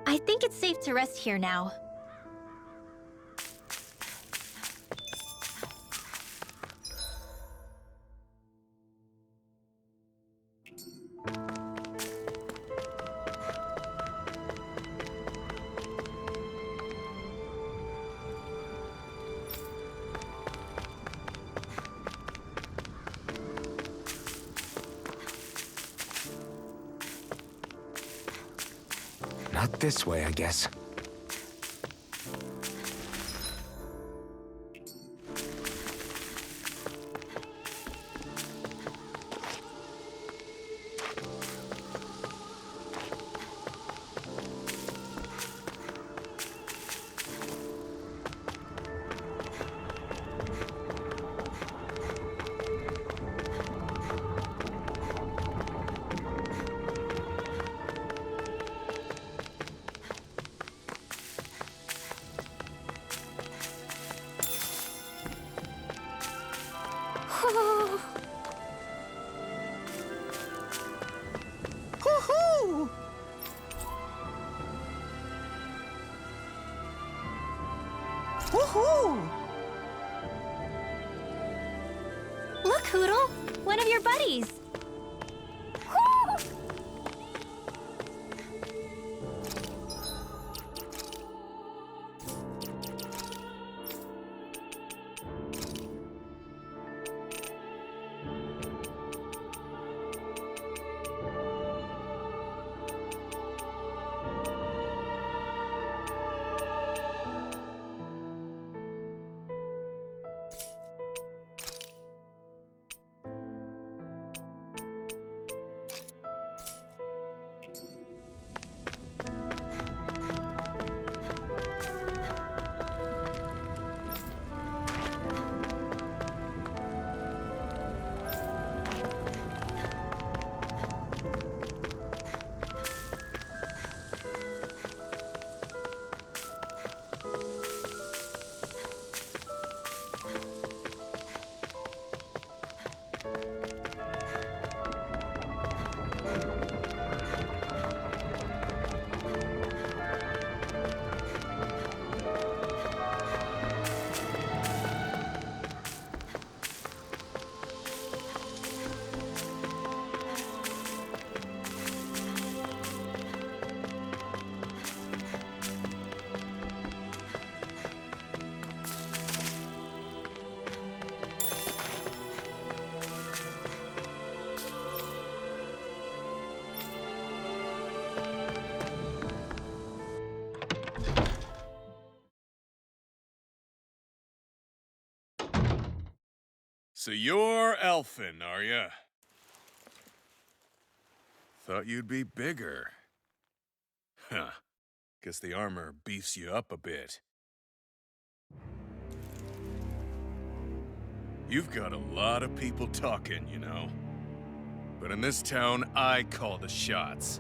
I think it's safe to rest here now. Not this way, I guess. Hoo-hoo! Woohoo! Look, Hoodle! One of your buddies! Woo! So you're elfin, are ya? Thought you'd be bigger. Huh. Guess the armor beefs you up a bit. You've got a lot of people talking, you know. But in this town, I call the shots.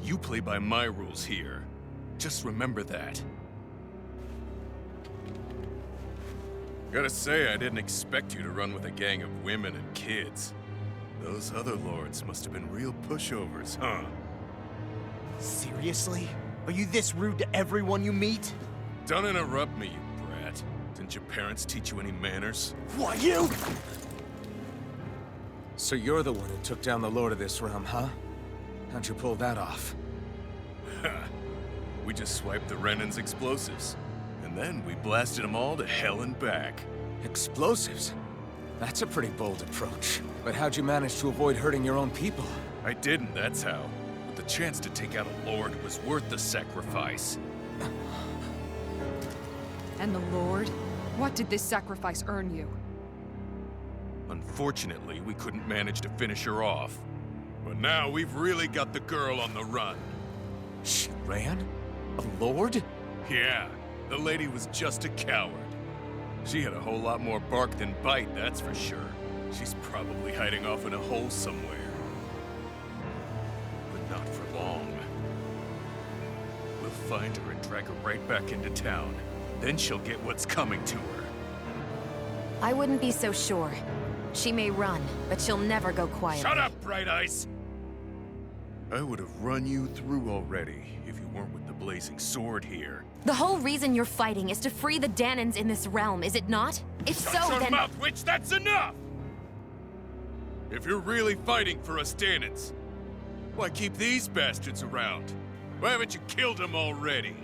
You play by my rules here. Just remember that. Gotta say, I didn't expect you to run with a gang of women and kids. Those other lords must have been real pushovers, huh? Seriously? Are you this rude to everyone you meet? Don't interrupt me, you brat. Didn't your parents teach you any manners? Why, you? So you're the one who took down the lord of this realm, huh? How'd you pull that off? We just swiped the Renan's explosives. And then we blasted them all to hell and back. Explosives? That's a pretty bold approach. But how'd you manage to avoid hurting your own people? I didn't, that's how. But the chance to take out a lord was worth the sacrifice. And the Lord? What did this sacrifice earn you? Unfortunately, we couldn't manage to finish her off. But now we've really got the girl on the run. She ran? A lord? Yeah, the lady was just a coward. She had a whole lot more bark than bite, that's for sure. She's probably hiding off in a hole somewhere. But not for long. We'll find her and drag her right back into town. Then she'll get what's coming to her. I wouldn't be so sure. She may run, but she'll never go quiet. Shut up, Bright Eyes! I would have run you through already if you weren't with the blazing sword here. The whole reason you're fighting is to free the Danans in this realm, is it not? If Shut so, your then... mouth, witch! That's enough! If you're really fighting for us Danans, why keep these bastards around? Why haven't you killed them already?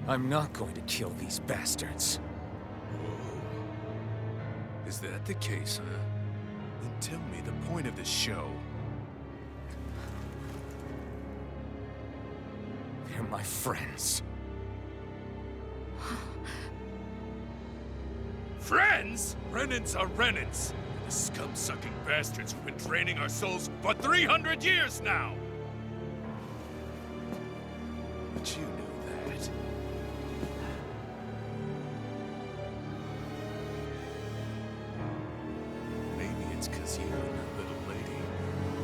I'm not going to kill these bastards. Is that the case, huh? Then tell me the point of the show. They're my friends. Friends? Renans are Renans. The scum-sucking bastards who've been draining our souls for 300 years now! But you knew that. Maybe it's 'cause you and the little lady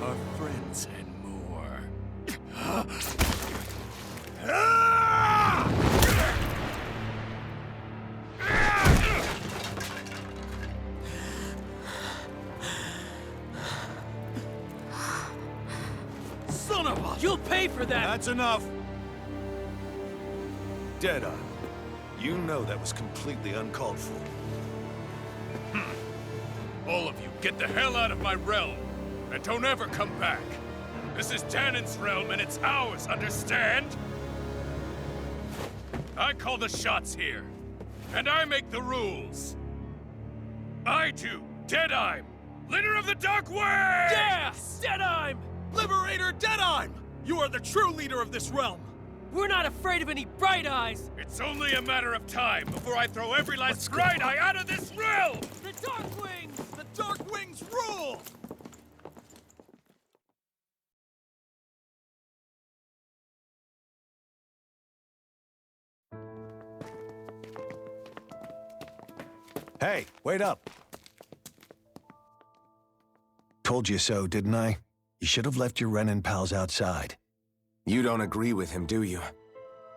are friends and more. Son of a... You'll pay for that! That's enough! Deadeye, you know that was completely uncalled for. All of you, get the hell out of my realm! And don't ever come back! This is Danan's realm and it's ours, understand? I call the shots here. And I make the rules. I do, Deadeye, leader of the Dark Way! Yeah! Deadeye! Liberator Deadeye! You are the true leader of this realm! We're not afraid of any Bright Eyes! It's only a matter of time before I throw every last Bright Eye out of this realm! The Dark Wings! The Dark Wings rule! Hey, wait up. Told you so, didn't I? You should have left your Renan pals outside. You don't agree with him, do you?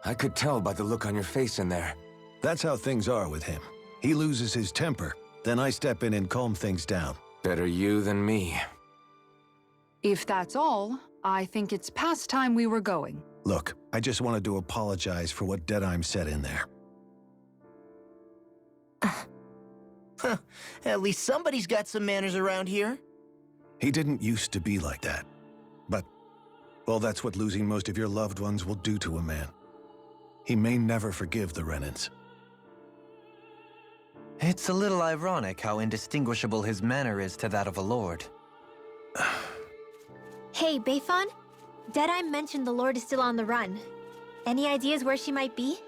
I could tell by the look on your face in there. That's how things are with him. He loses his temper, then I step in and calm things down. Better you than me. If that's all, I think it's past time we were going. Look, I just wanted to apologize for what Deadeye said in there. At least somebody's got some manners around here. He didn't used to be like that. But, well, that's what losing most of your loved ones will do to a man. He may never forgive the Renans. It's a little ironic how indistinguishable his manner is to that of a lord. Hey, Bayfon? Deadeye mentioned the Lord is still on the run. Any ideas where she might be?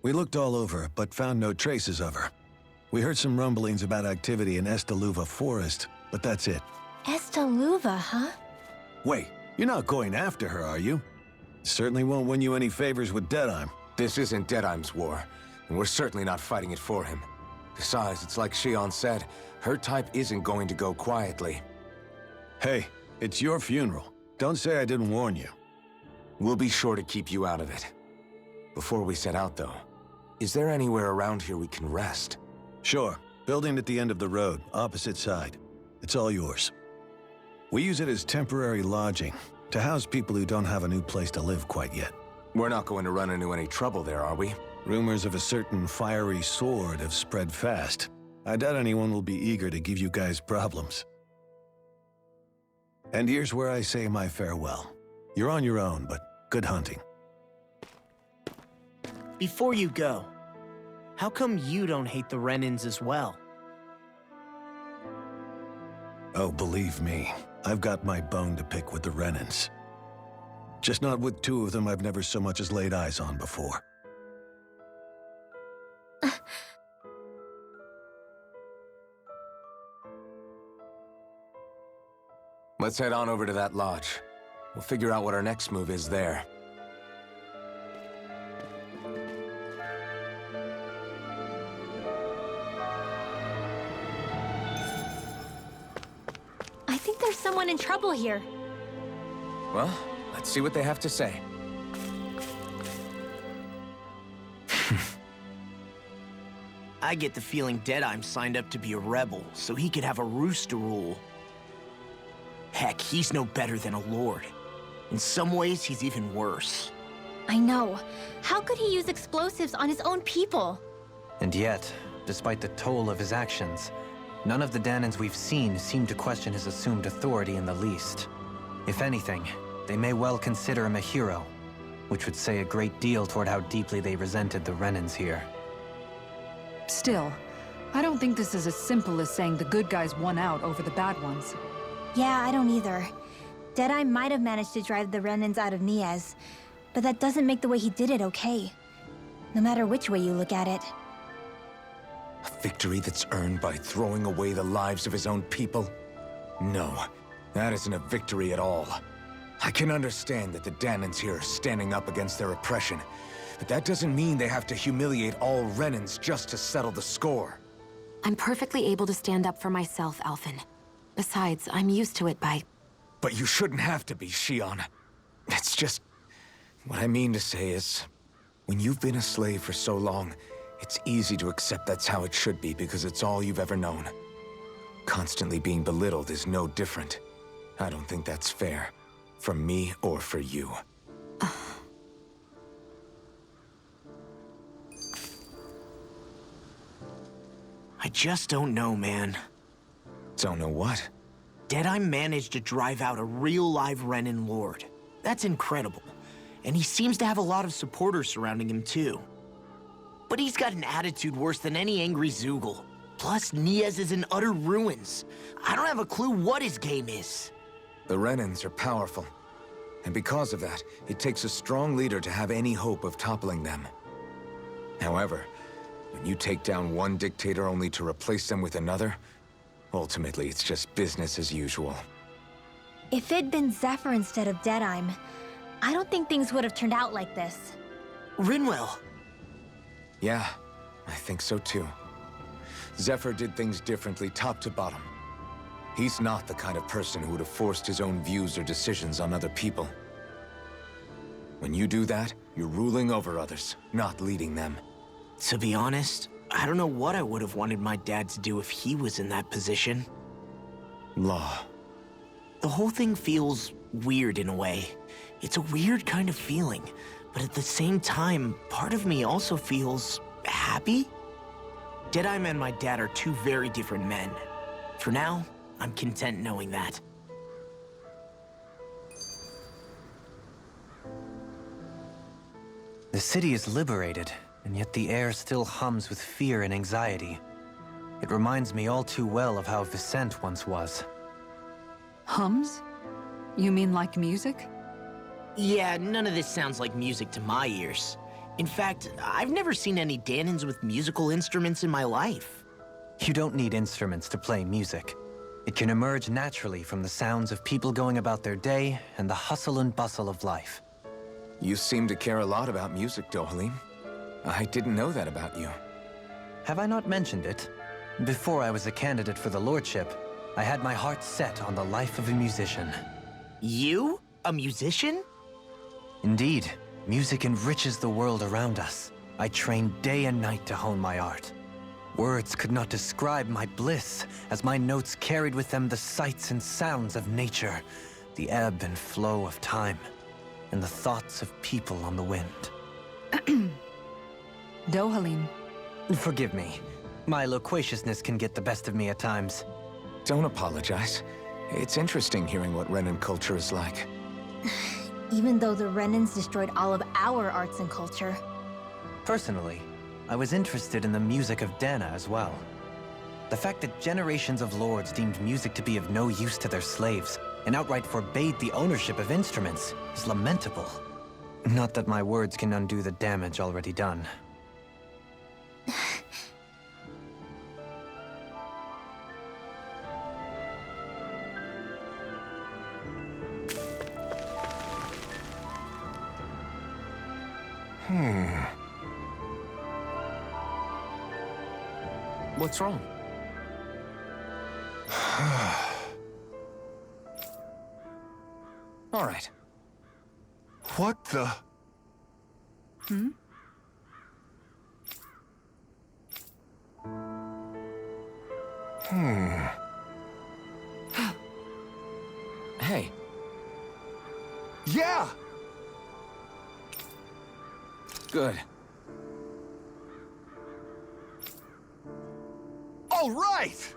We looked all over, but found no traces of her. We heard some rumblings about activity in Estaluva Forest, but that's it. Estaluva, huh? Wait, you're not going after her, are you? Certainly won't win you any favors with Deadeye. This isn't Deadeye's war, and we're certainly not fighting it for him. Besides, it's like Shion said, her type isn't going to go quietly. Hey, it's your funeral. Don't say I didn't warn you. We'll be sure to keep you out of it. Before we set out, though, is there anywhere around here we can rest? Sure. Building at the end of the road, opposite side. It's all yours. We use it as temporary lodging, to house people who don't have a new place to live quite yet. We're not going to run into any trouble there, are we? Rumors of a certain fiery sword have spread fast. I doubt anyone will be eager to give you guys problems. And here's where I say my farewell. You're on your own, but good hunting. Before you go, how come you don't hate the Renans as well? Oh, believe me, I've got my bone to pick with the Renans. Just not with two of them I've never so much as laid eyes on before. Let's head on over to that lodge. We'll figure out what our next move is there. I think there's someone in trouble here. Well, let's see what they have to say. I get the feeling Deadeye signed up to be a rebel, so he could have a roost to rule. Heck, he's no better than a lord. In some ways, he's even worse. I know. How could he use explosives on his own people? And yet, despite the toll of his actions, none of the Danans we've seen seem to question his assumed authority in the least. If anything, they may well consider him a hero, which would say a great deal toward how deeply they resented the Renans here. Still, I don't think this is as simple as saying the good guys won out over the bad ones. Yeah, I don't either. Deadeye might have managed to drive the Renans out of Niaz, but that doesn't make the way he did it okay. No matter which way you look at it. A victory that's earned by throwing away the lives of his own people? No, that isn't a victory at all. I can understand that the Danans here are standing up against their oppression, but that doesn't mean they have to humiliate all Renans just to settle the score. I'm perfectly able to stand up for myself, Alphen. Besides, I'm used to it by... But you shouldn't have to be, Shion. It's just... What I mean to say is, when you've been a slave for so long, it's easy to accept that's how it should be because it's all you've ever known. Constantly being belittled is no different. I don't think that's fair. For me or for you. I just don't know, man. Don't know what? Deadeye managed to drive out a real live Renan Lord. That's incredible. And he seems to have a lot of supporters surrounding him too. But he's got an attitude worse than any angry Zoogle. Plus, Niaz is in utter ruins. I don't have a clue what his game is. The Renans are powerful. And because of that, it takes a strong leader to have any hope of toppling them. However, when you take down one dictator only to replace them with another, ultimately it's just business as usual. If it'd been Zephyr instead of Deadeye, I don't think things would have turned out like this. Rinwell. Yeah, I think so too. Zephyr did things differently top to bottom. He's not the kind of person who would have forced his own views or decisions on other people. When you do that, you're ruling over others, not leading them. To be honest, I don't know what I would have wanted my dad to do if he was in that position. Law. The whole thing feels weird in a way. It's a weird kind of feeling, but at the same time, part of me also feels happy. Deadeye and my dad are two very different men. For now, I'm content knowing that. The city is liberated, and yet the air still hums with fear and anxiety. It reminds me all too well of how Vicente once was. Hums? You mean like music? Yeah, none of this sounds like music to my ears. In fact, I've never seen any Danans with musical instruments in my life. You don't need instruments to play music. It can emerge naturally from the sounds of people going about their day and the hustle and bustle of life. You seem to care a lot about music, Dohalim. I didn't know that about you. Have I not mentioned it? Before I was a candidate for the lordship, I had my heart set on the life of a musician. You? A musician? Indeed, music enriches the world around us. I trained day and night to hone my art. Words could not describe my bliss, as my notes carried with them the sights and sounds of nature, the ebb and flow of time, and the thoughts of people on the wind. Dohalim. Forgive me. My loquaciousness can get the best of me at times. Don't apologize. It's interesting hearing what Renan culture is like. Even though the Renans destroyed all of our arts and culture. Personally, I was interested in the music of Dana as well. The fact that generations of lords deemed music to be of no use to their slaves and outright forbade the ownership of instruments is lamentable. Not that my words can undo the damage already done. What's wrong? All right. What the? Hey. Yeah! Good. All right!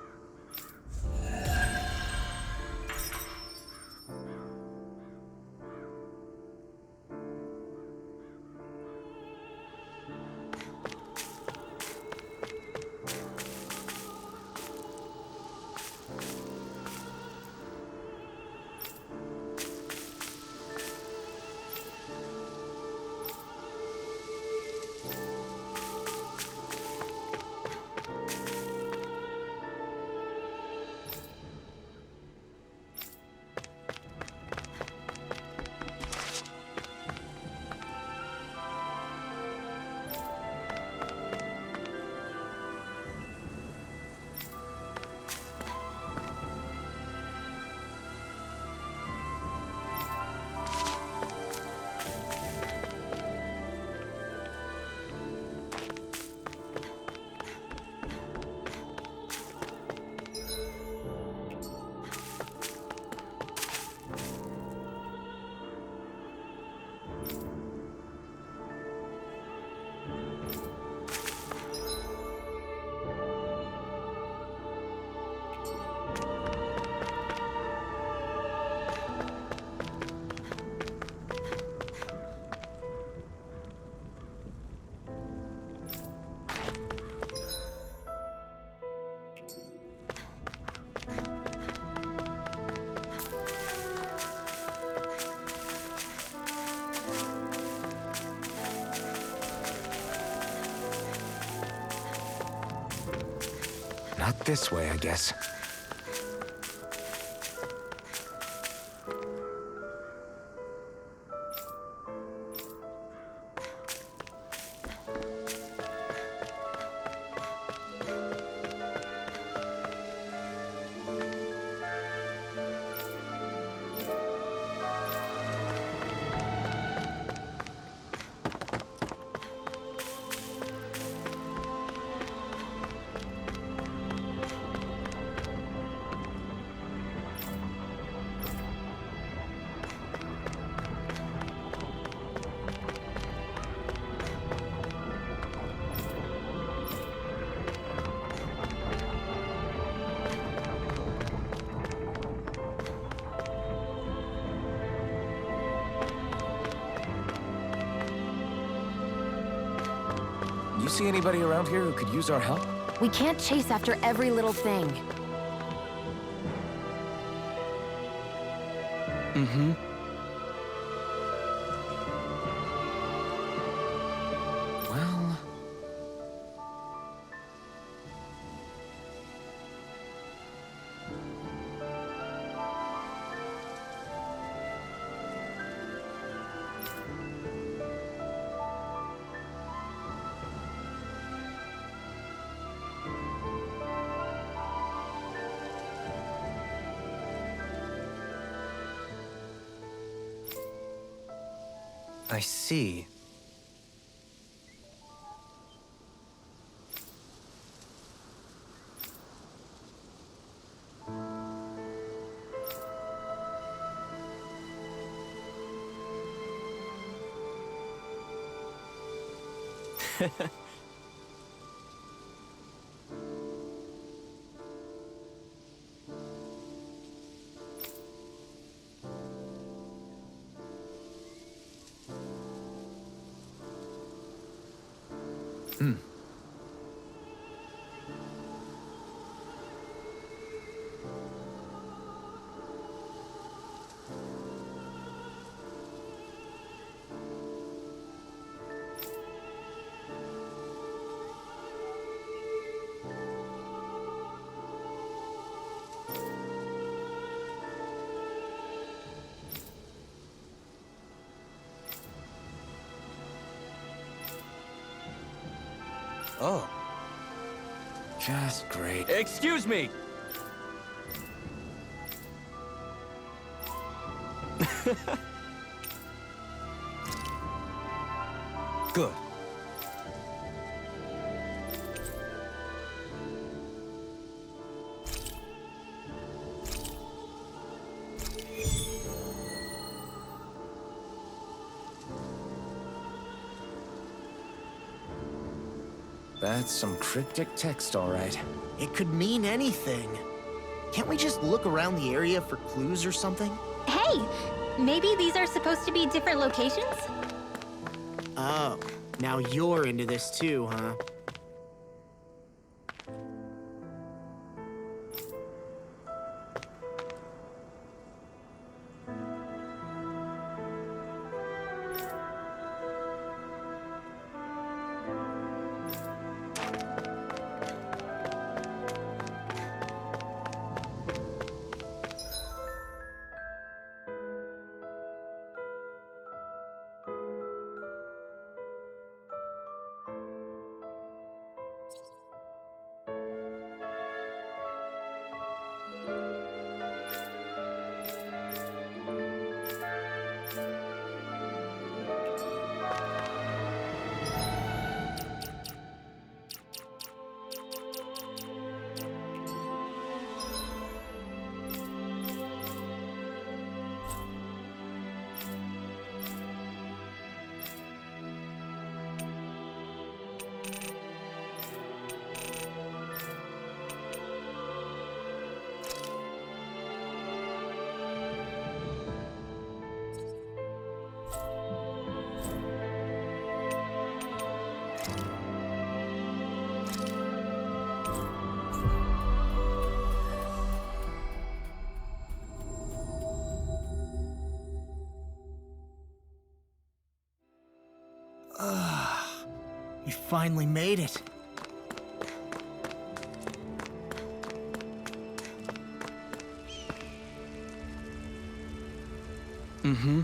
Not this way, I guess. You see anybody around here who could use our help? We can't chase after every little thing. Mm-hmm. Well... I see. Oh. Just great. Excuse me! Good. That's some cryptic text, all right. It could mean anything. Can't we just look around the area for clues or something? Hey! Maybe these are supposed to be different locations? Oh, now you're into this too, huh? We finally made it. Mm-hmm.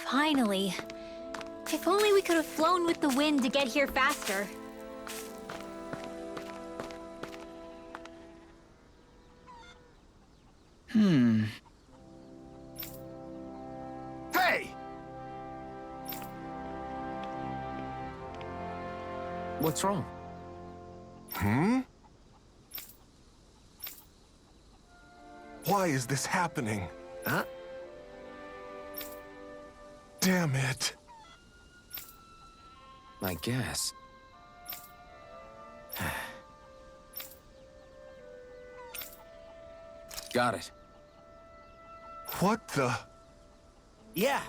Finally. If only we could have flown with the wind to get here faster. Hey! What's wrong? Why is this happening? Huh? Damn it. I guess. Got it. What the? Yeah.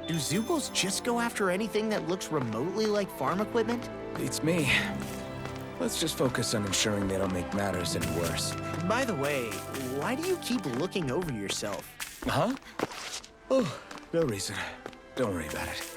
Do Zooples just go after anything that looks remotely like farm equipment? Beats me. Let's just focus on ensuring they don't make matters any worse. By the way, why do you keep looking over yourself? Huh? Oh, no reason. Don't worry about it.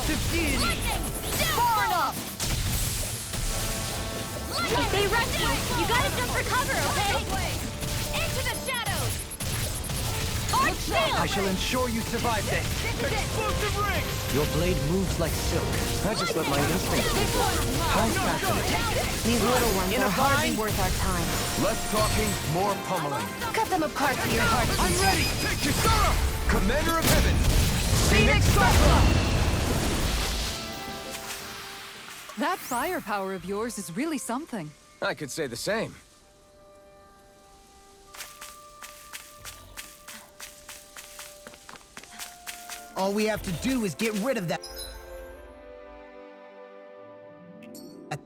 Elusive deity! Far enough! If they rush you gotta jump for cover, okay? Into the shadows! Arch shield! I shall ensure you survive this. Explosive rings! Your blade moves like silk. I just let my instincts do it. How fascinating. These little ones are hardly worth our time. Less talking, more pummeling. Cut them apart to your heart's I'm content. ready! Take Kisara! Commander of Heaven! Phoenix Cyclops! That firepower of yours is really something. I could say the same. All we have to do is get rid of that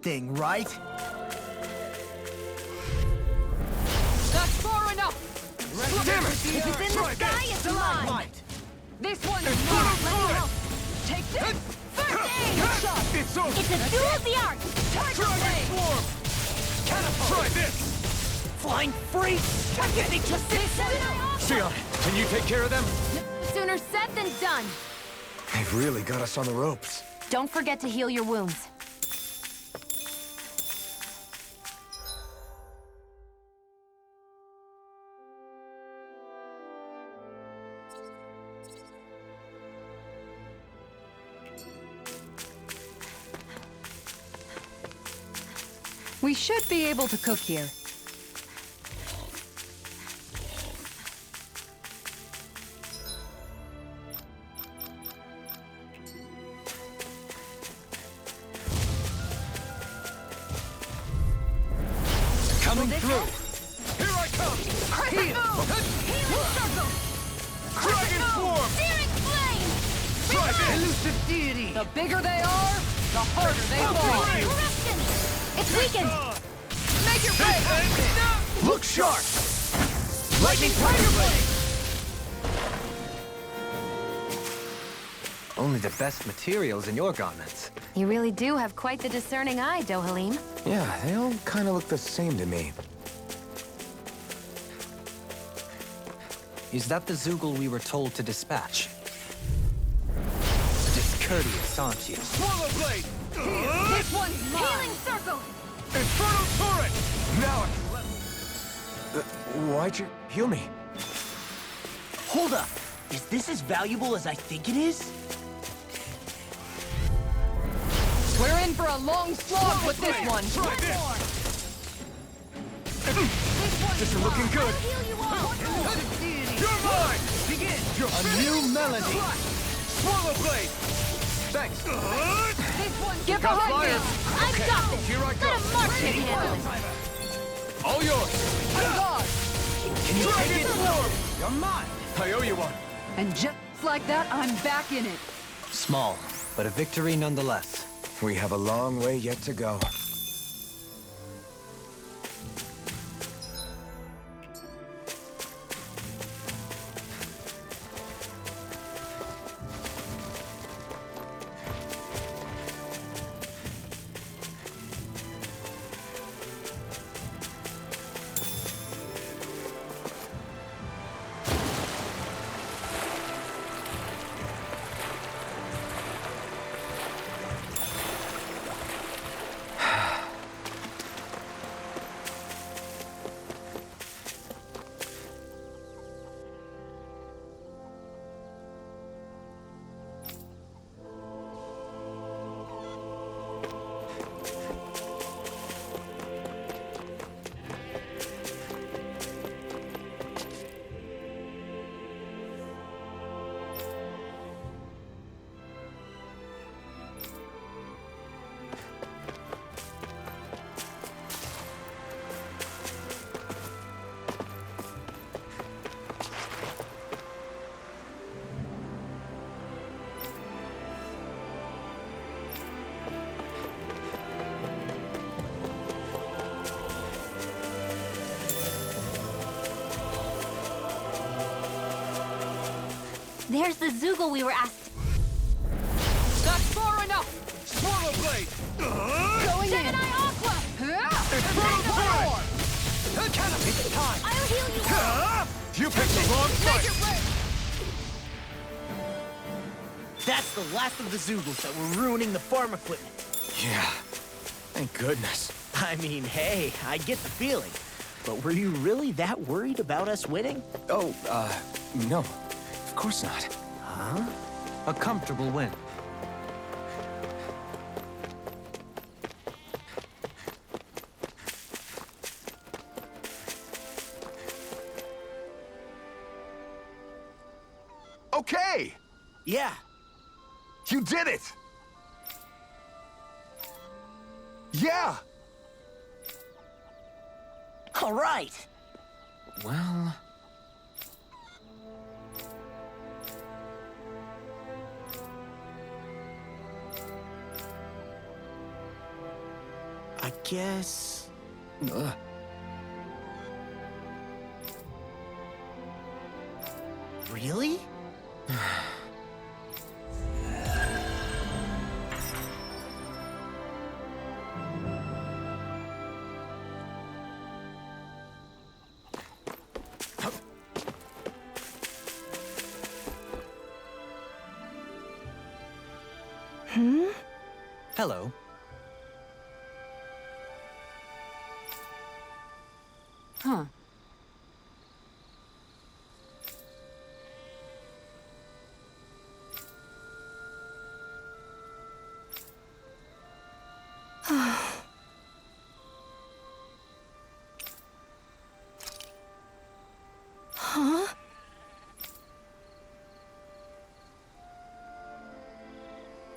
thing, right? That's far enough! Damn it! If it's in the sky, it's mine! This one is mine! Let me help! Take this! First aid! It's over! It's a duel of the arts! Dragon Swarm! Try this! Flying freak! I'm getting just this! Sion, can you take care of them? Sooner said than done! They've really got us on the ropes. Don't forget to heal your wounds. We should be able to cook here. Coming through! Here I come! Healing circle! Dragon Swarm! Searing flame! Try this! Elusive deity! The bigger they are, the harder they fall. Corruption! It's weakened! Make your way! Look sharp! Lightning Tiger Blade! Only the best materials in your garments. You really do have quite the discerning eye, Dohalim. Yeah, they all kind of look the same to me. Is that the Zoogle we were told to dispatch? Discourteous, aren't you? Swallow Blade! This one's mine! Healing circle! Inferno Turret! Now why'd you heal me? Hold up! Is this as valuable as I think it is? We're in for a long slog with this one! Try this! This is looking good! I'll heal you all! You're mine! Begin! A new melody! Swallow Blade! Thanks! This one's Get Got behind me! fire. I've got this! Here I go! Let him march him handle it! All yours! God! Dragon Swarm! You're mine! I owe you one. And just like that, I'm back in it. Small, but a victory nonetheless. We have a long way yet to go. There's the Zoogle we were asked. That's far enough! Swallow Blade! Going in! Gemini Aqua! Inferno Turret! It's time! I'll heal you all! You picked the wrong fight! That's the last of the Zoogles that were ruining the farm equipment. Yeah. Thank goodness. I mean, hey, I get the feeling. But were you really that worried about us winning? Oh, no. Of course not. Huh? A comfortable win. Okay! Yeah. You did it! Yeah! All right. Well... I guess... Really? Hello. Huh. Huh?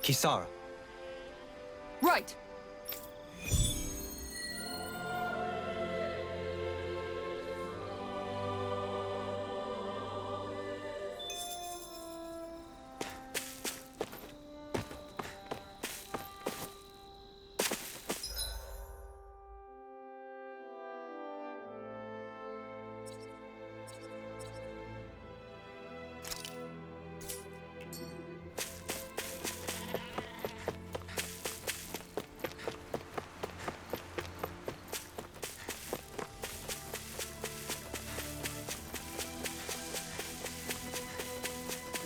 Kisara. Right.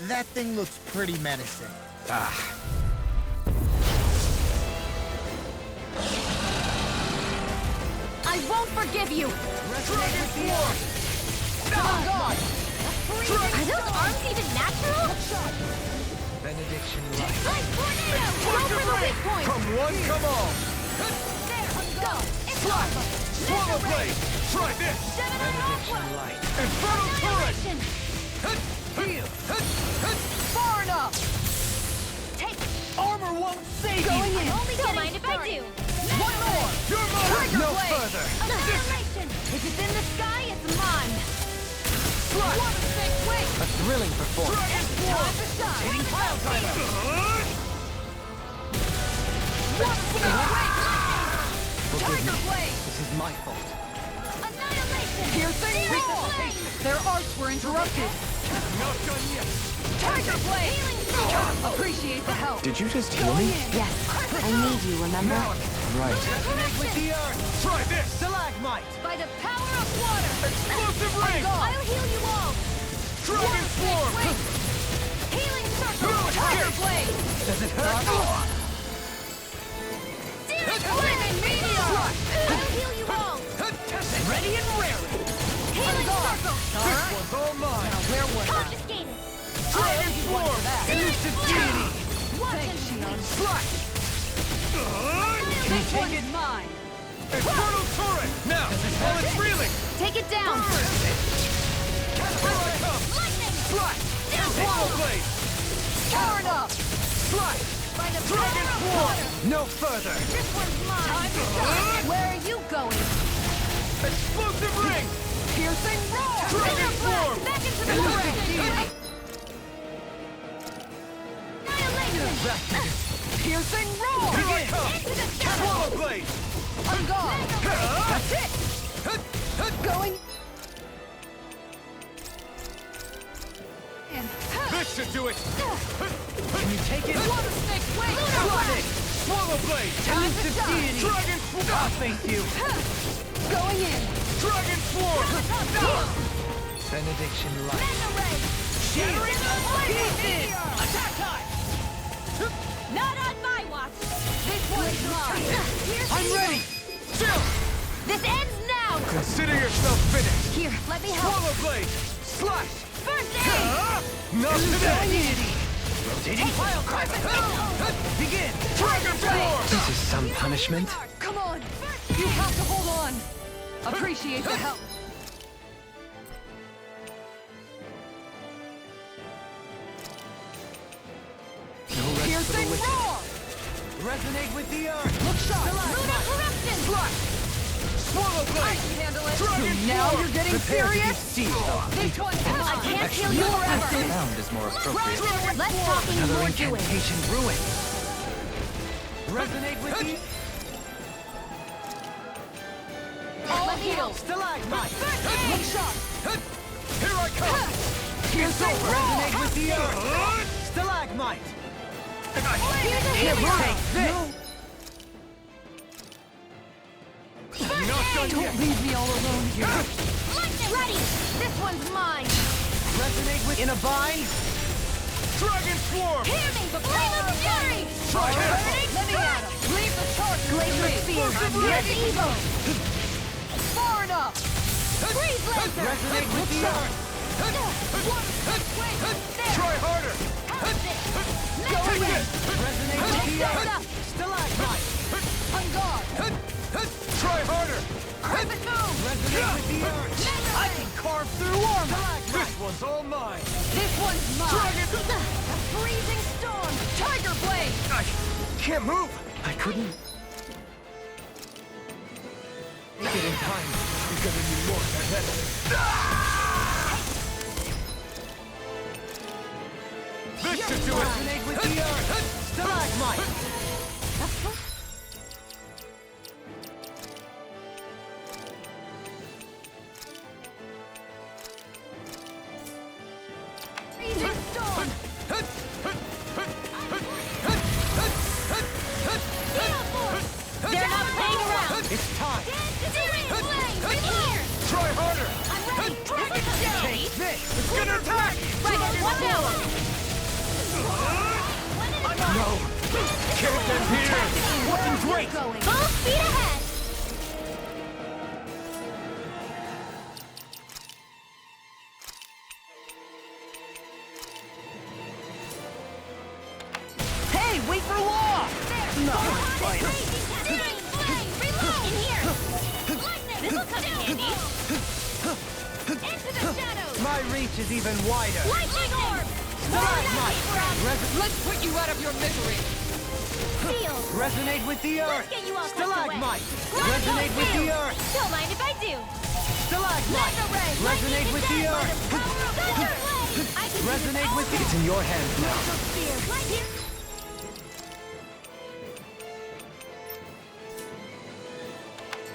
That thing looks pretty menacing. I won't forgive you! Dragon Swarm! Oh God! Are those arms even natural? Benediction Like tornado! Go for the weak point! Come one, come all! There, go! It's Slap! on! Swallow blade! Try this! Gemini Aqua! Infernal turret! Annihilation! Far enough! Take Armor won't save Going you! in! only Don't getting mind if I started. do. One more! You're mine! Tiger No blade! further! Annihilation! If it's in the sky, it's mine! Water snake wing! A thrilling performance. Dragon Swarm! Time to shine! Hitting pile driver! Water snake wing! Forgive Tiger me. blade! This is my fault. Annihilation! Piercing roar! Their arts were interrupted. Not done yet! Tiger blade! Healing sword! Appreciate the help. Did you just heal Going me? in. Yes, I need you, remember? Right. Resonate with the earth! Try this! Stalagmite! By the power of water! Explosive ring! I'll heal you all! Dragon Swarm! Healing circle! Tiger blade! Does it hurt? Searing flaming meteor! I'll heal you all! Ready and raring! Healing circle! This one's all mine! Where was I? Confiscated! Dragon Swarm! Elusive deity! Watch him! Slash! This one is mine. Infernal turret! Now! While it's reeling! Take it down! Here I come! Lightning! Slash! Swallow blade! Far enough. Slash! By the Dragon power of Swarm! water! No further! This one's mine! Where are you going? Explosive ring! Piercing roar! Dragon Swarm! Back into the Elusive forest! deity! Annihilation! Piercing roar! Here I come! Into the shadows! Swallow blade! I'm gone. That's it. Going. In. This should do it! Can you take it? Water snake wing! Slash! Swallow blade! Time to shine! Dragon Swarm! Thank you. Going in! Dragon Swarm! Benediction light. Mega ray! Shattering Flaming pieces! meteor! Attack time! I'm ready! Chill! This ends now! Consider yourself finished! Here, let me help. Swallow blade! Slash! First aid! Not today! Rotating. Begin! Dragon Floor! This is some punishment. Come on! You have to hold on! Appreciate the help. Piercing roar! Resonate with the earth! Look sharp! Lunar corruption! Slash! Swallow I blade! can handle it! Dragon So now Floor! you're getting serious? This one's I mine! can't kill you forever! Sound is more appropriate. Less talking, Another more doing. incantation ruined. Resonate with the... Let me help. Stalagmite! Look sharp! Here I come! Piercing roar! Resonate with the earth! Stalagmite! Here's a Here, healer! take this! Not done Don't yet! leave me all alone here. Lightning ready! This one's mine! Resonate with... In a bind? Dragon Swarm! Hear me! Flame of fury! Try it! Let me at him! Leave the charge to Glacier me! spear! Here's evil! Far enough! Freeze laser! Resonate with the earth! Try harder! Go away! Resonate with the earth! Stalagmite! On guard! Try harder! Perfect move! Resonate with the earth! I can carve through armor! This one's all mine! This one's mine! Dragon! A freezing storm! Tiger blade! I can't move! I couldn't. Get in time. You're gonna need more ahead. This should do it! Resonate with the earth! Stalagmite! Freezing storm! They're not playing around! It's time! Searing flame! Right here! Try harder! I'm ready! Dragon Take this! It's gonna attack! Dragon, watch out! No! Kill them here! Looking great! Full speed ahead! Hey, wait for law! No, Searing flame! Reload! In here! Lightning! This'll come in handy! Into the shadows! my reach is even wider! Lightning orb! Stalagmite! Let's put you out of your misery! Sealed! Resonate with the earth! Let's get you all tucked Stalagmite! away. Resonate with the earth! Don't mind if I do! Stalagmite! Mega ray! Resonate with the earth! Thunder blade! I can Resonate with the... It's in your hands now. Laser spear! Right here!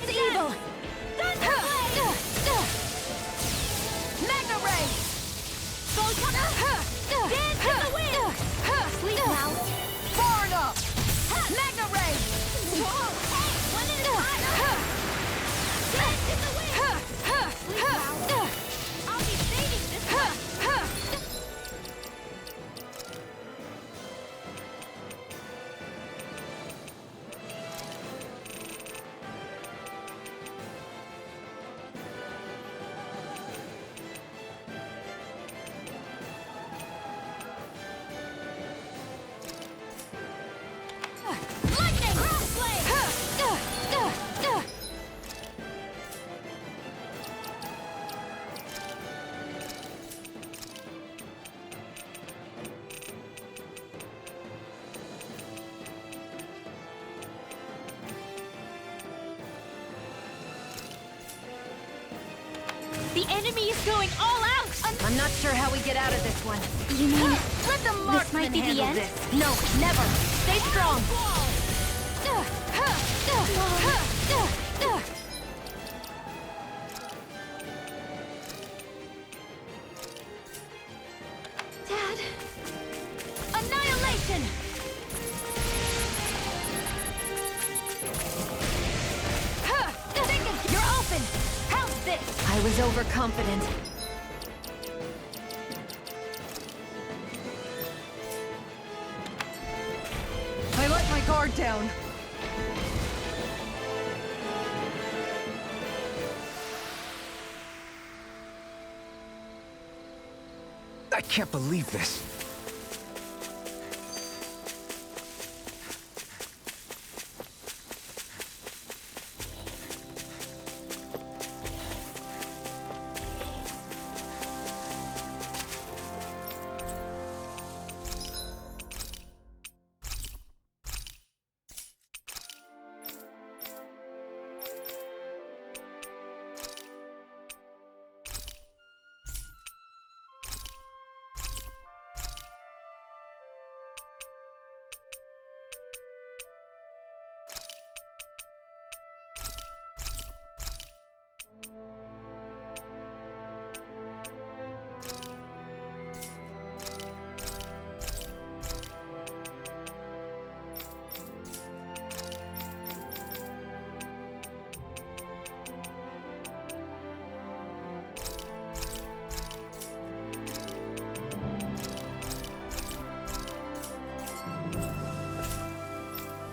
It's evil! Thunder blade! Mega ray! Dance in the wind! Sleep now! Far enough! Mega ray! Whoa! Hey! One at a time! Dance in the wind! Sleep now! I'll be saving this one! Lightning! Crossblade! The enemy is going all out! I'm not sure how we get out of this one. You mean Let the this might be the handle end? this. No, never. Stay strong. Dad? Annihilation! You're open! How's this? I was overconfident. I let my guard down. can't believe this.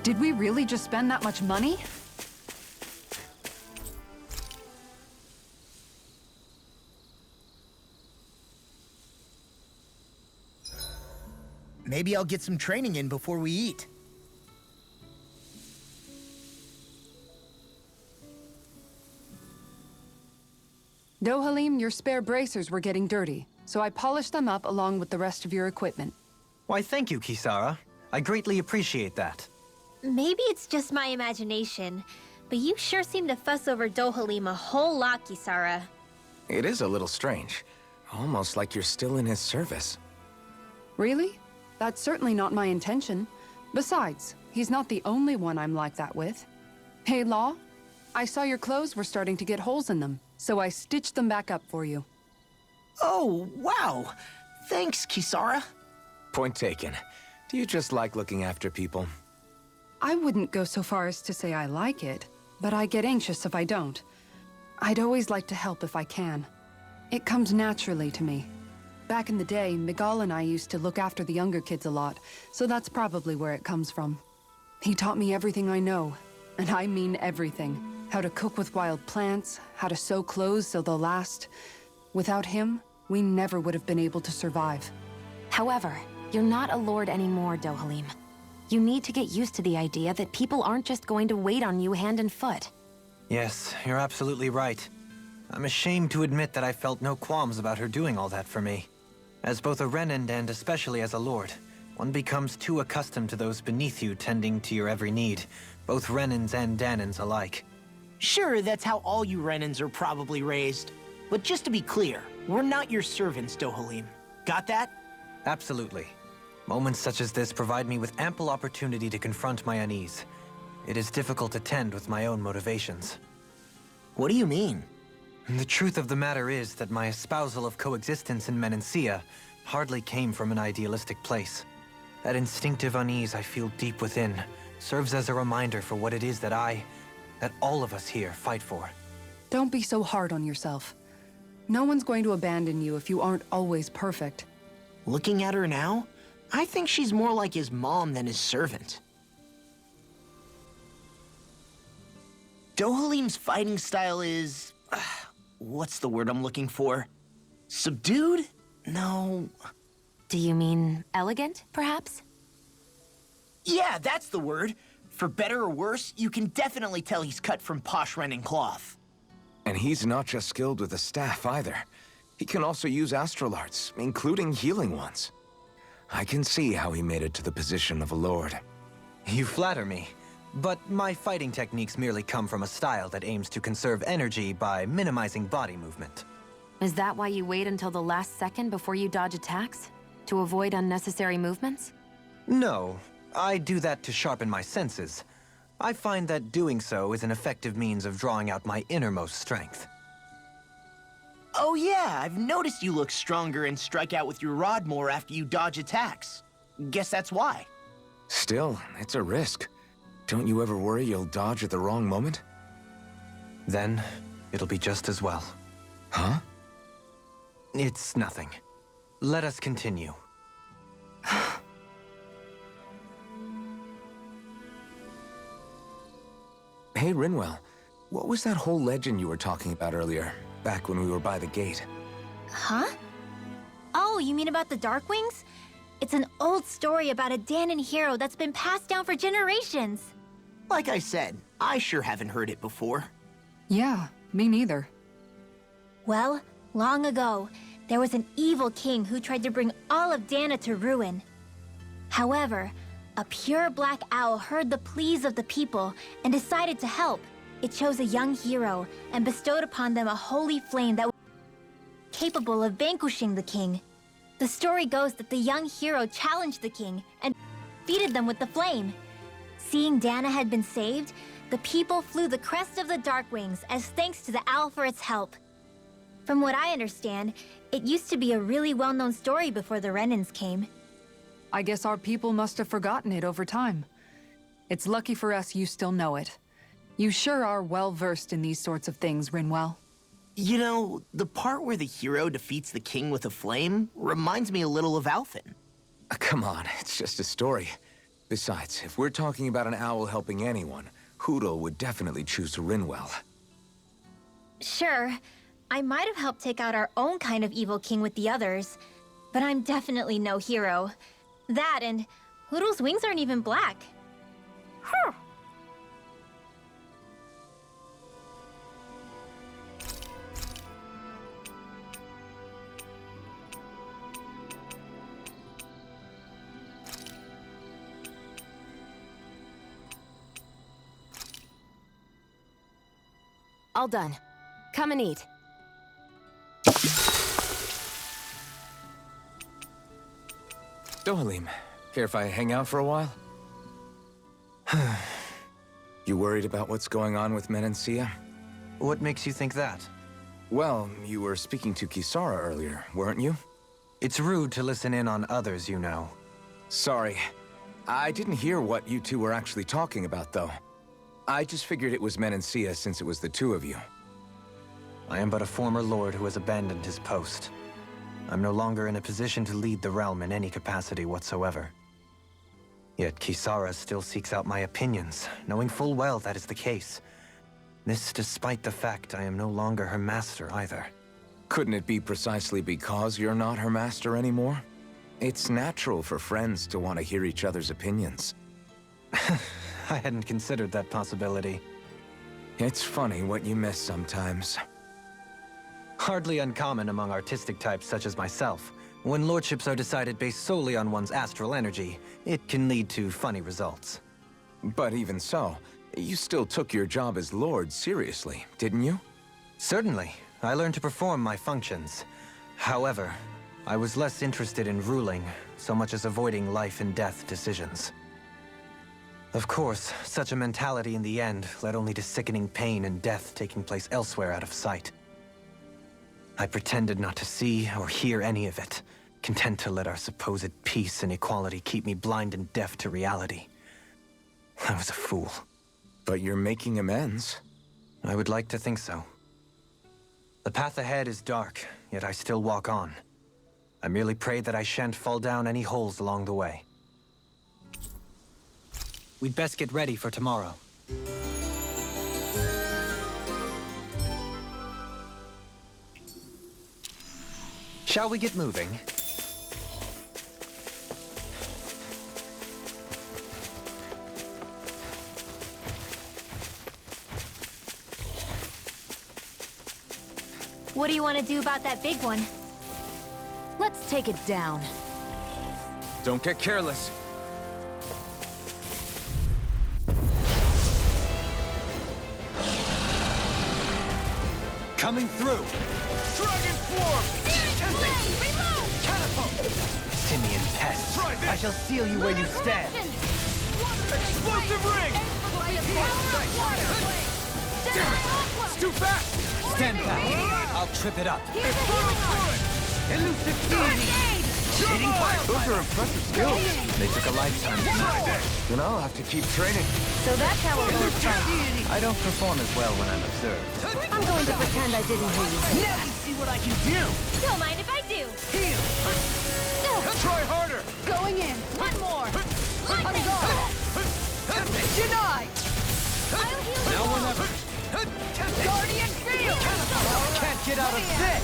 Did we really just spend that much money? Maybe I'll get some training in before we eat. Dohalim, your spare bracers were getting dirty, so I polished them up along with the rest of your equipment. Why, thank you, Kisara. I greatly appreciate that. Maybe it's just my imagination, but you sure seem to fuss over Dohalim a whole lot, Kisara. It is a little strange. Almost like you're still in his service. Really? That's certainly not my intention. Besides, he's not the only one I'm like that with. Hey, Law, I saw your clothes were starting to get holes in them, so I stitched them back up for you. Oh, wow. Thanks, Kisara. Point taken. Do you just like looking after people? I wouldn't go so far as to say I like it, but I get anxious if I don't. I'd always like to help if I can. It comes naturally to me. Back in the day, Miguel and I used to look after the younger kids a lot, so that's probably where it comes from. He taught me everything I know, and I mean everything. How to cook with wild plants, how to sew clothes so they'll last. Without him, we never would have been able to survive. However, you're not a lord anymore, Dohalim. You need to get used to the idea that people aren't just going to wait on you hand and foot. Yes, you're absolutely right. I'm ashamed to admit that I felt no qualms about her doing all that for me. As both a Renan and especially as a lord, one becomes too accustomed to those beneath you tending to your every need, both Renans and Danans alike. Sure, that's how all you Renans are probably raised. But just to be clear, we're not your servants, Dohalim. Got that? Absolutely. Moments such as this provide me with ample opportunity to confront my unease. It is difficult to tend with my own motivations. What do you mean? The truth of the matter is that my espousal of coexistence in Menancia hardly came from an idealistic place. That instinctive unease I feel deep within serves as a reminder for what it is that all of us here fight for. Don't be so hard on yourself. No one's going to abandon you if you aren't always perfect. Looking at her now, I think she's more like his mom than his servant. Dohalim's fighting style is... what's the word I'm looking for? Subdued? No... Do you mean elegant, perhaps? Yeah, that's the word. For better or worse, you can definitely tell he's cut from posh Renan cloth. And he's not just skilled with the staff either. He can also use astral arts, including healing ones. I can see how he made it to the position of a lord. You flatter me, but my fighting techniques merely come from a style that aims to conserve energy by minimizing body movement. Is that why you wait until the last second before you dodge attacks? To avoid unnecessary movements? No, I do that to sharpen my senses. I find that doing so is an effective means of drawing out my innermost strength. Oh yeah, I've noticed you look stronger and strike out with your rod more after you dodge attacks. Guess that's why. Still, it's a risk. Don't you ever worry you'll dodge at the wrong moment? Then, it'll be just as well. Huh? It's nothing. Let us continue. Hey, Rinwell. What was that whole legend you were talking about earlier, back when we were by the gate? Huh? Oh, Oh, you mean about the Darkwings? It's an old story about a Danon hero that's been passed down for generations. Like I said, I sure haven't heard it before. Yeah, me neither. Well, long ago, there was an evil king who tried to bring all of Dana to ruin. However, a pure black owl heard the pleas of the people and decided to help. It chose a young hero and bestowed upon them a holy flame that was capable of vanquishing the king. The story goes that the young hero challenged the king and defeated them with the flame. Seeing Dana had been saved, the people flew the crest of the Darkwings as thanks to the owl for its help. From what I understand, it used to be a really well-known story before the Renans came. I guess our people must have forgotten it over time. It's lucky for us you still know it. You sure are well-versed in these sorts of things, Rinwell. You know, the part where the hero defeats the king with a flame reminds me a little of Alphen. Come on, it's just a story. Besides, if we're talking about an owl helping anyone, Hootle would definitely choose Rinwell. Sure, I might have helped take out our own kind of evil king with the others, but I'm definitely no hero. That and Hootle's wings aren't even black. Huh. All done. Come and eat. Dohalim, care if I hang out for a while? You worried about what's going on with Menancia? What makes you think that? Well, you were speaking to Kisara earlier, weren't you? It's rude to listen in on others, you know. Sorry. I didn't hear what you two were actually talking about, though. I just figured it was Menancia since it was the two of you. I am but a former lord who has abandoned his post. I'm no longer in a position to lead the realm in any capacity whatsoever. Yet Kisara still seeks out my opinions, knowing full well that is the case. This despite the fact I am no longer her master either. Couldn't it be precisely because you're not her master anymore? It's natural for friends to want to hear each other's opinions. I hadn't considered that possibility. It's funny what you miss sometimes. Hardly uncommon among artistic types such as myself. When lordships are decided based solely on one's astral energy, it can lead to funny results. But even so, you still took your job as lord seriously, didn't you? Certainly. I learned to perform my functions. However, I was less interested in ruling, so much as avoiding life and death decisions. Of course, such a mentality in the end led only to sickening pain and death taking place elsewhere out of sight. I pretended not to see or hear any of it, content to let our supposed peace and equality keep me blind and deaf to reality. I was a fool. But you're making amends. I would like to think so. The path ahead is dark, yet I still walk on. I merely pray that I shan't fall down any holes along the way. We'd best get ready for tomorrow. Shall we get moving? What do you want to do about that big one? Let's take it down. Don't get careless. Coming through! Dragon form! Catapult! Simian pest! I shall seal you where you stand! Explosive ring! It's too fast! Stand back! I'll trip it up! Elusive fury! Hitting fire! Those are impressive skills. They took a lifetime to master. Then I'll have to keep training. So that's how a lord fights. I don't perform as well when I'm observed. I'm going to pretend I didn't hear you say that. See what I can do! Don't mind if I do. Heal! Try harder! Going in. One more. I'm gone! Denied. I'll heal now or never! Guardian field. Can't get out of this!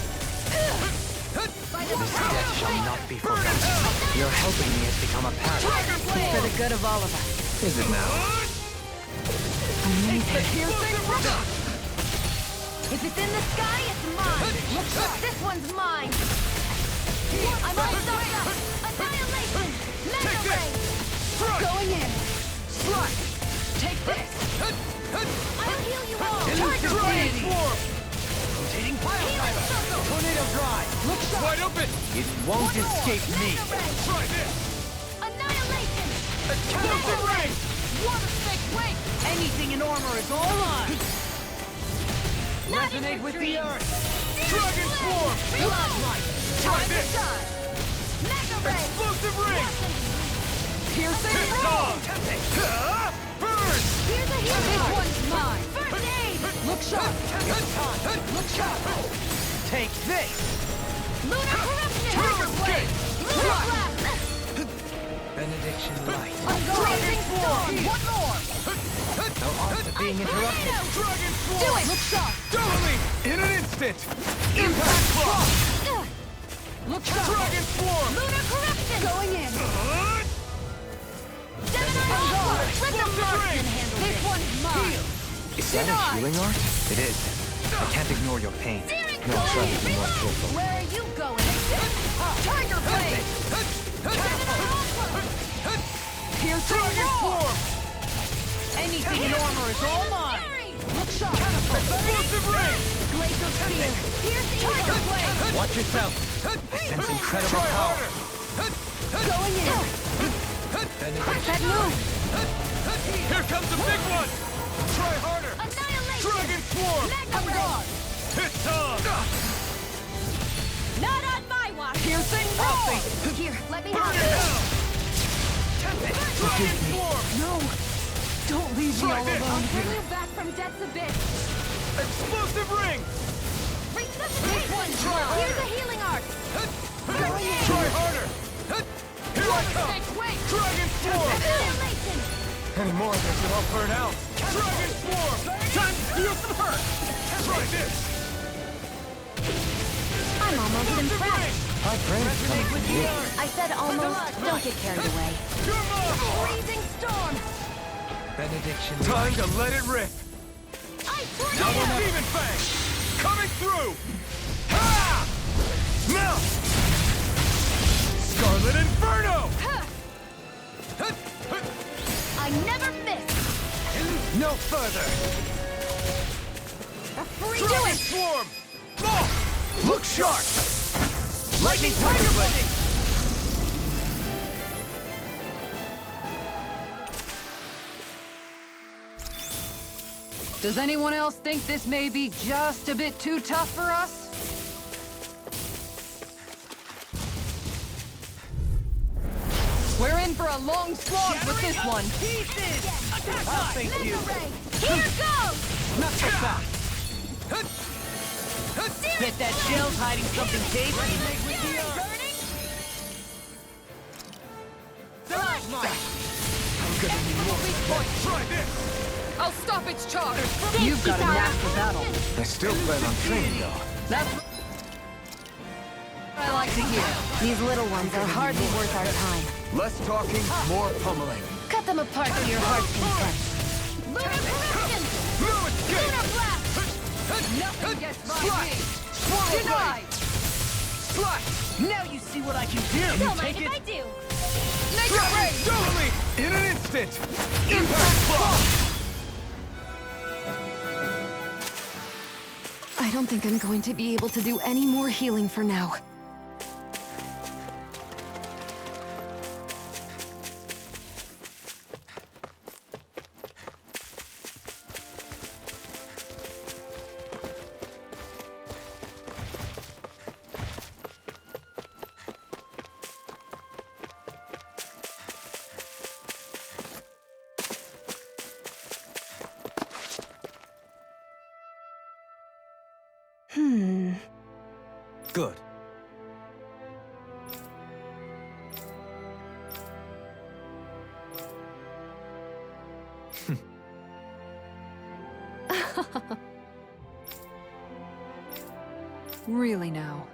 By This debt shall not be forgotten. Your helping me has become apparent. For the good of all of us. Is it now? Amazing. If it's in the sky, it's mine. This one's mine. I'm all soaked up. Annihilation. Mega ray. Going in. Slice! Take this! I'll heal you all. Target Dragon Swarm! Rotating pile driver! Tornado drive! Look sharp! Wide open! It won't escape me. Mega ray. Try this! Annihilation. Explosive ring! Water snake wing! Anything in armor is all mine! Not Resonate with the extreme. earth! Dragon Swarm! Plasmite! Try this! Mega ray. Explosive ring! Piercing Hit roll! on! Burn! Here's a This hero. one's mine! First aid. Look sharp! Look sharp! Take this! Lunar corruption. Tiger Skate! Lunar blast. Benediction light. Blazing storm. One more! No art to being interrupted. Dragon Do Swarm! it! Look sharp! Doubling! In an instant! Impact Block! Look sharp! Dragon Swarm! Lunar corruption. Going in! Gemini Aqua. Let the marksman handle This this. one's mine! Is that a healing art? It is. I can't ignore your pain. No, try to be more careful. Where are you going? Tiger blade! Gemini Aqua. Piercing roll! Swarm! Anything in armor is all mine! Look sharp! Explosive ring! Glacial spear. Here's the Tiger eagle. blade! Watch yourself. I sense incredible Try power. harder! Going in! Benediction. That move! Here comes the big one! Try harder! Annihilation. Dragon Swarm! Mega I'm ray. gone! Hit on! Not on my watch. Piercing roll! Here, let me Burn have it it. down! Dragon Swarm! No! Don't leave me Try all this. alone Bring here! you back from death's abyss. Explosive ring! Resuscitate one. Here's a healing art. Try harder! Here I come! Dragon Swarm! Annihilation. Any more of this and I'll burn out! Dragon Swarm! Time to feel some hurt! Try this! I'm almost impressed. My friends coming from you. I said almost. Don't get carried away. You're mine! Freezing storm. Benediction Time light. to let it rip! Ice Double tornado. Demon Fang! Coming through! Ha! Now! Scarlet Inferno! I never miss. No further! Free Dragon do it. Swarm! Oh! Look sharp! Lightning Tiger Blade! Does anyone else think this may be just a bit too tough for us? We're in for a long slog with this one. Mega ray. Here goes. Not so fast. Bet that shell's hiding something tasty. Burning. Try this! I'll stop its charge. You've got a knack for battle. I still plan on training, though. That's what I like to hear. These little ones are hardly worth our time. Less talking, more pummeling. Cut them apart to your heart's content. Lunar corruption. No escape! Lunar blast. Nothing gets by Slash! me. Swallow Denied. Slash! Now you see what I can do. Don't mind if I do. Mega ray. Doubly! In an instant! Impact Block! I don't think I'm going to be able to do any more healing for now. Good. Really now.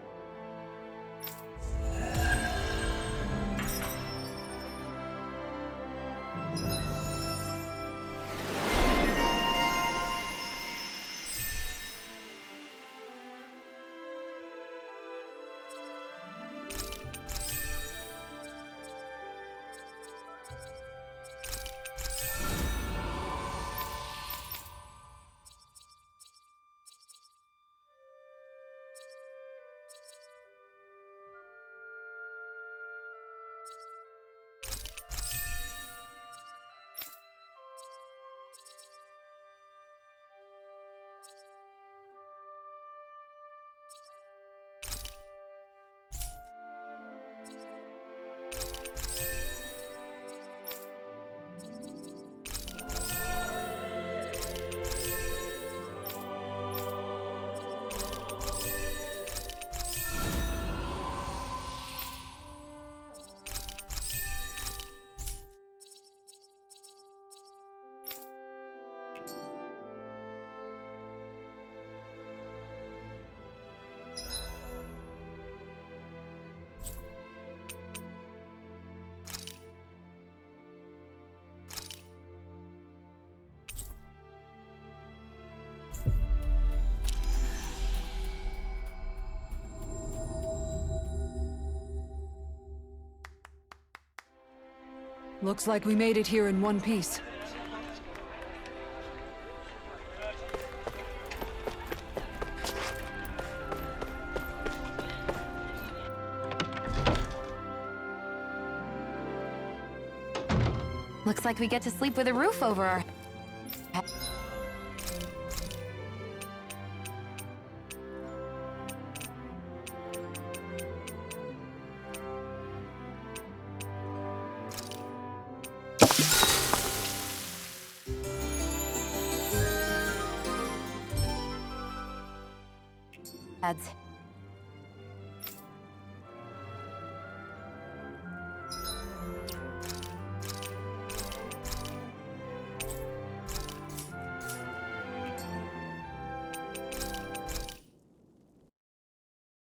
Looks like we made it here in one piece. Looks like we get to sleep with a roof over our heads.